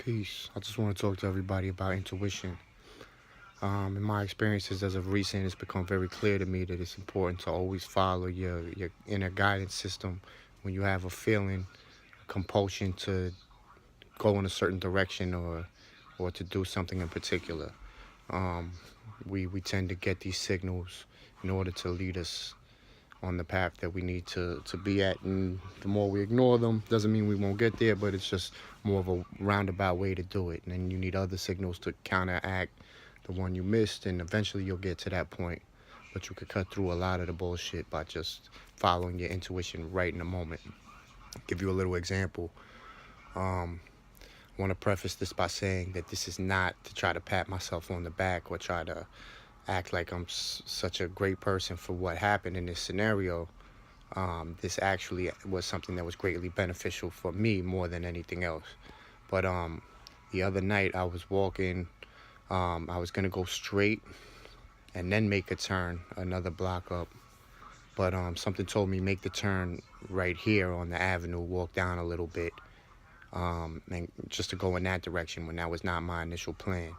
Peace. I just want to talk to everybody about intuition. In my experiences as of recent, it's become very clear to me that it's important to always follow your inner guidance system when you have a feeling, compulsion to go in a certain direction or to do something in particular. Um, we tend to get these signals in order to lead us on the path that we need to be at, and the more we ignore them doesn't mean we won't get there, but it's just more of a roundabout way to do it, and then you need other signals to counteract the one you missed, and eventually you'll get to that point. But you could cut through a lot of the bullshit by just following your intuition right in the moment. Give you a little example. I want to preface this by saying that this is not to try to pat myself on the back or try to act like I'm such a great person for what happened in this scenario. This actually was something that was greatly beneficial for me more than anything else. But the other night I was walking. I was gonna go straight and then make a turn another block up. But something told me make the turn right here on the avenue, walk down a little bit, and just to go in that direction when that was not my initial plan.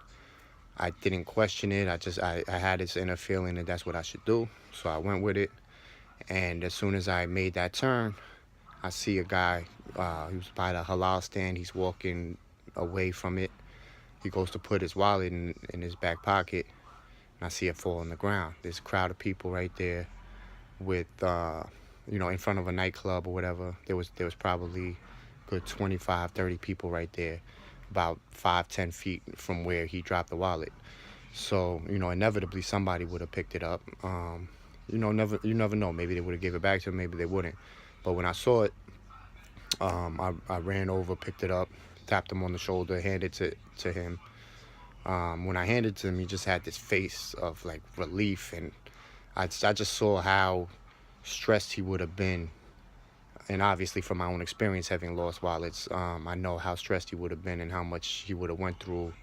I didn't question it. I had this inner feeling that that's what I should do. So I went with it. And as soon as I made that turn, I see a guy. He was by the halal stand. He's walking away from it. He goes to put his wallet in his back pocket, and I see it fall on the ground. There's a crowd of people right there with, in front of a nightclub or whatever. There was probably good 25, 30 people right there, about 5, 10 feet from where he dropped the wallet. So, inevitably somebody would have picked it up. You never know. Maybe they would have gave it back to him, maybe they wouldn't. But when I saw it, I ran over, picked it up, tapped him on the shoulder, handed it to him. When I handed it to him, he just had this face of like relief, and I just saw how stressed he would have been. And obviously from my own experience having lost wallets, I know how stressed he would have been and how much he would have went through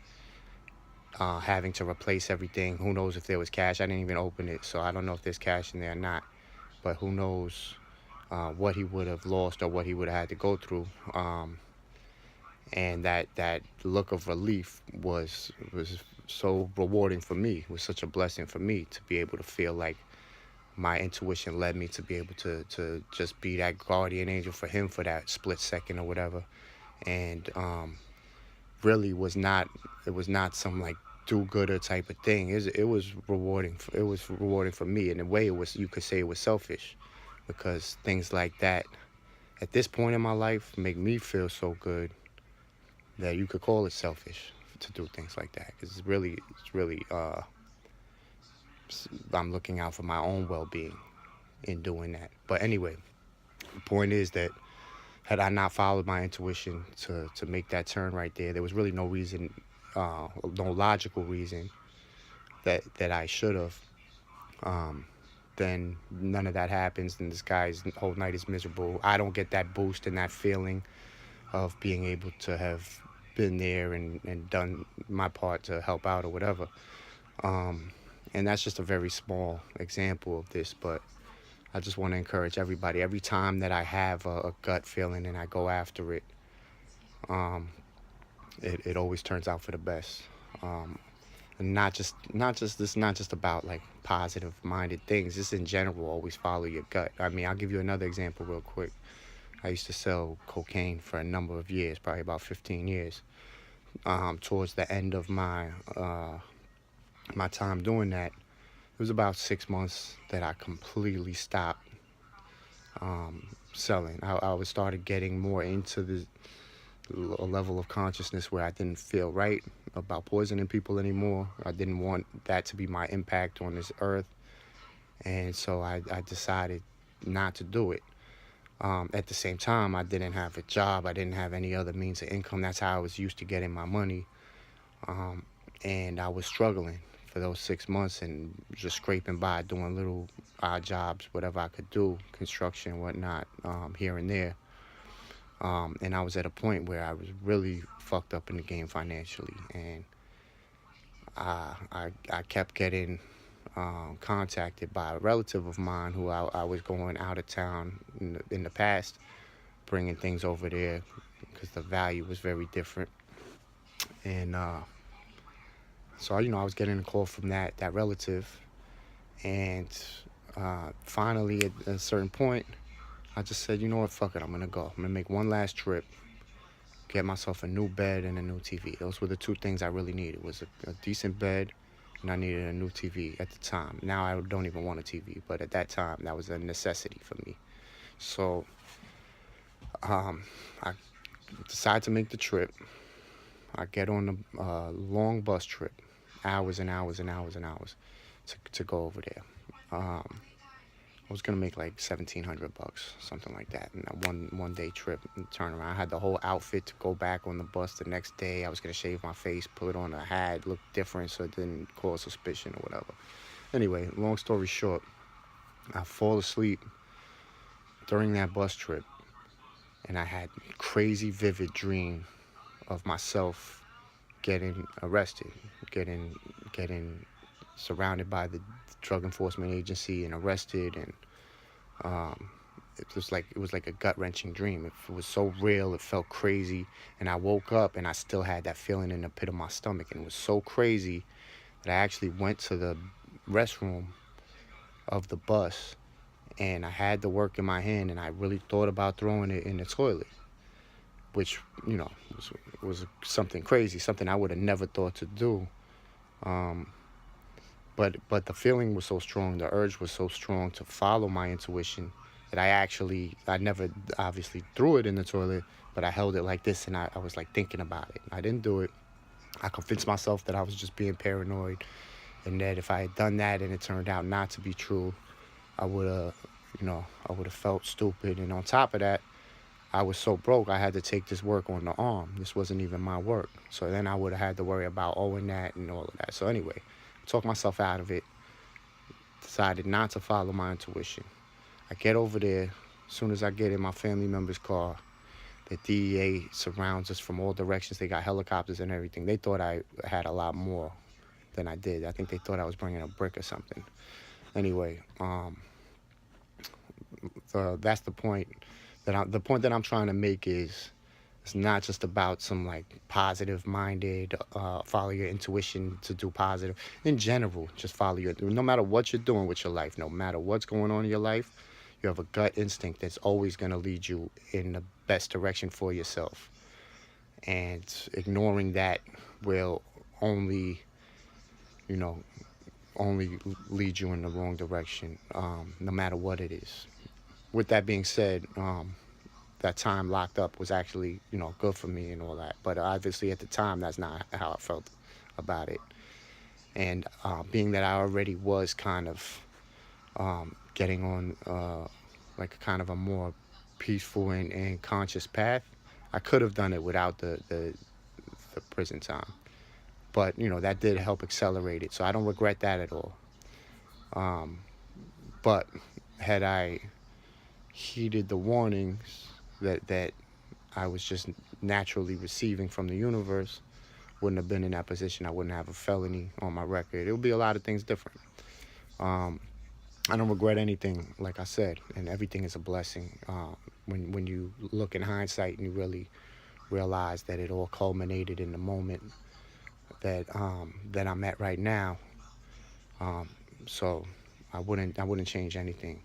having to replace everything. Who knows if there was cash? I didn't even open it, so I don't know if there's cash in there or not. But who knows what he would have lost or what he would have had to go through. And that look of relief was so rewarding for me. It was such a blessing for me to be able to feel like my intuition led me to be able to just be that guardian angel for him for that split second or whatever. And really it was not some like do-gooder type of thing. It was rewarding. It was rewarding for me. In a way, you could say it was selfish, because things like that at this point in my life make me feel so good that you could call it selfish to do things like that. Because it's really I'm looking out for my own well-being in doing that. But anyway, the point is that had I not followed my intuition to make that turn right there was really no reason, no logical reason that I should have. Then none of that happens, and this guy's whole night is miserable. I don't get that boost and that feeling of being able to have been there and done my part to help out or whatever. And that's just a very small example of this, but I just want to encourage everybody. Every time that I have a gut feeling and I go after it, it always turns out for the best. And not just about like positive minded things. Just in general, always follow your gut. I mean, I'll give you another example real quick. I used to sell cocaine for a number of years, probably about 15 years. Towards the end of my time doing that, it was about 6 months that I completely stopped selling. I was started getting more into a level of consciousness where I didn't feel right about poisoning people anymore. I didn't want that to be my impact on this earth. And so I decided not to do it. At the same time, I didn't have a job. I didn't have any other means of income. That's how I was used to getting my money. And I was struggling for those 6 months and just scraping by, doing little odd jobs, whatever I could do, construction, whatnot, here and there. And I was at a point where I was really fucked up in the game financially. And I kept getting contacted by a relative of mine who I was going out of town in the past, bringing things over there because the value was very different. And so I was getting a call from that relative, and finally at a certain point, I just said, you know what, fuck it, I'm gonna go. I'm gonna make one last trip, get myself a new bed and a new TV. Those were the two things I really needed. Was a decent bed, and I needed a new TV at the time. Now I don't even want a TV, but at that time that was a necessity for me. So I decided to make the trip. I get on a long bus trip, hours and hours and hours and hours, to go over there. I was gonna make like $1,700, something like that, in a one day trip and turn around. I had the whole outfit to go back on the bus the next day. I was gonna shave my face, put on a hat, look different so it didn't cause suspicion or whatever. Anyway, long story short, I fall asleep during that bus trip, and I had crazy vivid dream of myself getting arrested, getting surrounded by the drug enforcement agency and arrested, and um, it was like a gut wrenching dream. It was so real, it felt crazy, and I woke up and I still had that feeling in the pit of my stomach, and it was so crazy that I actually went to the restroom of the bus, and I had the work in my hand, and I really thought about throwing it in the toilet, which was something crazy, something I would have never thought to do. Um, but the feeling was so strong, the urge was so strong to follow my intuition that I never obviously threw it in the toilet, but I held it like this, and I was like thinking about it. I didn't do it. I convinced myself that I was just being paranoid, and that if I had done that and it turned out not to be true, I would have, I would have felt stupid. And on top of that, I was so broke, I had to take this work on the arm. This wasn't even my work. So then I would have had to worry about owing that and all of that. So anyway, talked myself out of it, decided not to follow my intuition. I get over there. As soon as I get in my family member's car, the DEA surrounds us from all directions. They got helicopters and everything. They thought I had a lot more than I did. I think they thought I was bringing a brick or something. Anyway, that's the point that I'm trying to make is it's not just about some like positive minded, follow your intuition to do positive. In general, just follow no matter what you're doing with your life, no matter what's going on in your life, you have a gut instinct that's always going to lead you in the best direction for yourself. And ignoring that will only, you know, only lead you in the wrong direction, no matter what it is. With that being said, that time locked up was actually, good for me and all that. But obviously at the time, that's not how I felt about it. And being that I already was kind of getting on like a kind of a more peaceful and conscious path, I could have done it without the prison time. But, that did help accelerate it. So I don't regret that at all. Um, but had I heeded the warnings that I was just naturally receiving from the universe, wouldn't have been in that position. I wouldn't have a felony on my record. It would be a lot of things different. Um, I don't regret anything, like I said, and everything is a blessing. When you look in hindsight and you really realize that it all culminated in the moment that I'm at right now. Um, so I wouldn't change anything.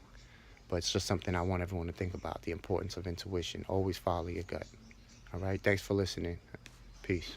But it's just something I want everyone to think about, the importance of intuition. Always follow your gut. All right? Thanks for listening. Peace.